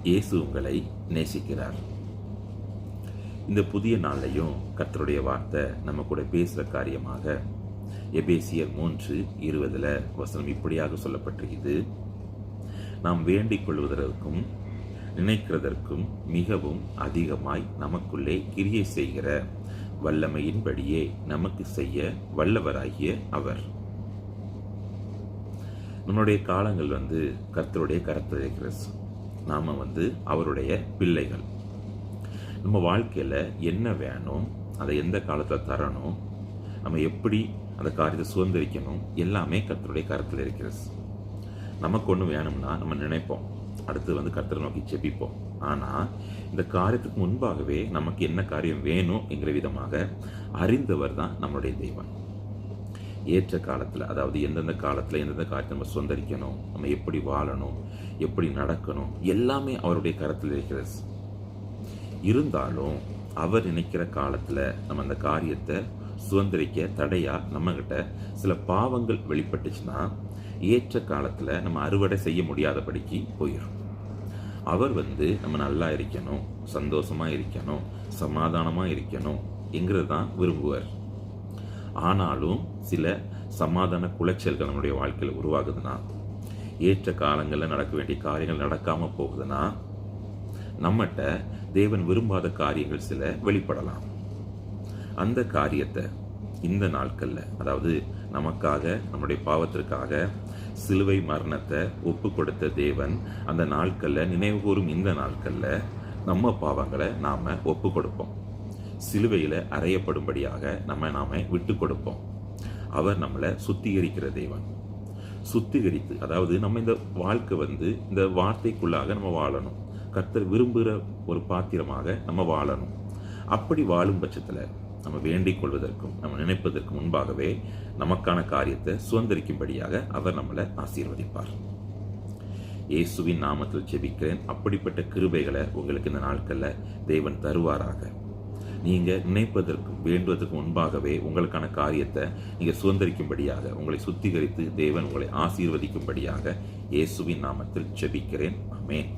இயேசு உங்களை நேசிக்கிறார். இந்த புதிய நாளையும் கர்த்தருடைய வார்த்தை நம்ம கூட பேசுகிற காரியமாக எபேசியர் 3:20 வசனம் இப்படியாக சொல்லப்பட்டிருக்கிறது. நாம் வேண்டிக் கொள்வதற்கும் நினைக்கிறதற்கும் மிகவும் அதிகமாய் நமக்குள்ளே கிரியை செய்கிற வல்லமையின்படியே நமக்கு செய்ய வல்லவராகிய அவர். நம்மளுடைய காலங்கள் கர்த்தருடைய கரத்தில் இருக்கிறது. நாம் அவருடைய பிள்ளைகள். நம்ம வாழ்க்கையில் என்ன வேணும், அதை எந்த காலத்தில் தரணும், நம்ம எப்படி அந்த காரியத்தை சுதந்திரிக்கணும், எல்லாமே கர்த்தருடைய கரத்தில் இருக்கிறது. நமக்கு ஒன்று வேணும்னா நம்ம நினைப்போம், அடுத்து கர்த்தரை நோக்கி செபிப்போம். ஆனால் இந்த காரியத்துக்கு முன்பாகவே நமக்கு என்ன காரியம் வேணும் என்கிற விதமாக அறிந்தவர் தான் நம்மளுடைய தெய்வம். ஏற்ற காலத்தில், அதாவது எந்தெந்த காலத்தில் எந்தெந்த காரியத்தை நம்ம சுதந்திரிக்கணும், நம்ம எப்படி வாழணும், எப்படி நடக்கணும், எல்லாமே அவருடைய கரத்தில் இருக்கிறது. இருந்தாலும் அவர் நினைக்கிற காலத்தில் நம்ம அந்த காரியத்தை சுதந்திரிக்க தடையா நம்மகிட்ட சில பாவங்கள் வெளிப்பட்டுச்சுன்னா ஏற்ற காலத்தில் நம்ம அறுவடை செய்ய முடியாதபடிக்கு போயிடும். அவர் நம்ம நல்லா இருக்கணும், சந்தோஷமா இருக்கணும், சமாதானமாக இருக்கணும் என்கிறது தான் விரும்புவார். ஆனாலும் சில சமாதான குலைச்சல்கள் நம்முடைய வாழ்க்கையில் உருவாகுதுன்னா, ஏற்ற காலங்களில் நடக்க வேண்டிய காரியங்கள் நடக்காம போகுதுன்னா, நம்மகிட்ட தேவன் விரும்பாத காரியங்கள் சில வெளிப்படலாம். அந்த காரியத்தை இந்த நாட்களில், அதாவது நமக்காக நம்முடைய பாவத்திற்காக சிலுவை மரணத்தை ஒப்பு கொடுத்த தேவன் அந்த நாட்களில் நினைவு கூறும் இந்த நாட்களில் நம்ம பாவங்களை நாம் ஒப்பு கொடுப்போம். சிலுவையில் அறையப்படும்படியாக நாம விட்டு கொடுப்போம். அவர் நம்மளை சுத்திகரிக்கிற தேவன். சுத்திகரித்து, அதாவது நம்ம இந்த வாழ்க்கை இந்த வார்த்தைக்குள்ளாக நம்ம வாழணும். கர்த்தர் விரும்புகிற ஒரு பாத்திரமாக நம்ம வாழணும். அப்படி வாழும் பட்சத்தில் நம்ம வேண்டிக் கொள்வதற்கும் நம்ம நினைப்பதற்கு முன்பாகவே நமக்கான காரியத்தை சுதந்திரிக்கும்படியாக அவர் நம்மளை ஆசீர்வதிப்பார். இயேசுவின் நாமத்தில் ஜெபிக்கிறேன். அப்படிப்பட்ட கிருபைகளை உங்களுக்கு இந்த நாட்களில் தேவன் தருவாராக. நீங்கள் நினைப்பதற்கும் வேண்டுவதற்கு முன்பாகவே உங்களுக்கான காரியத்தை நீங்கள் சுதந்திரிக்கும்படியாக, உங்களை சுத்திகரித்து தேவன் உங்களை ஆசீர்வதிக்கும்படியாக இயேசுவின் நாமத்தில் ஜெபிக்கிறேன். ஆமென்.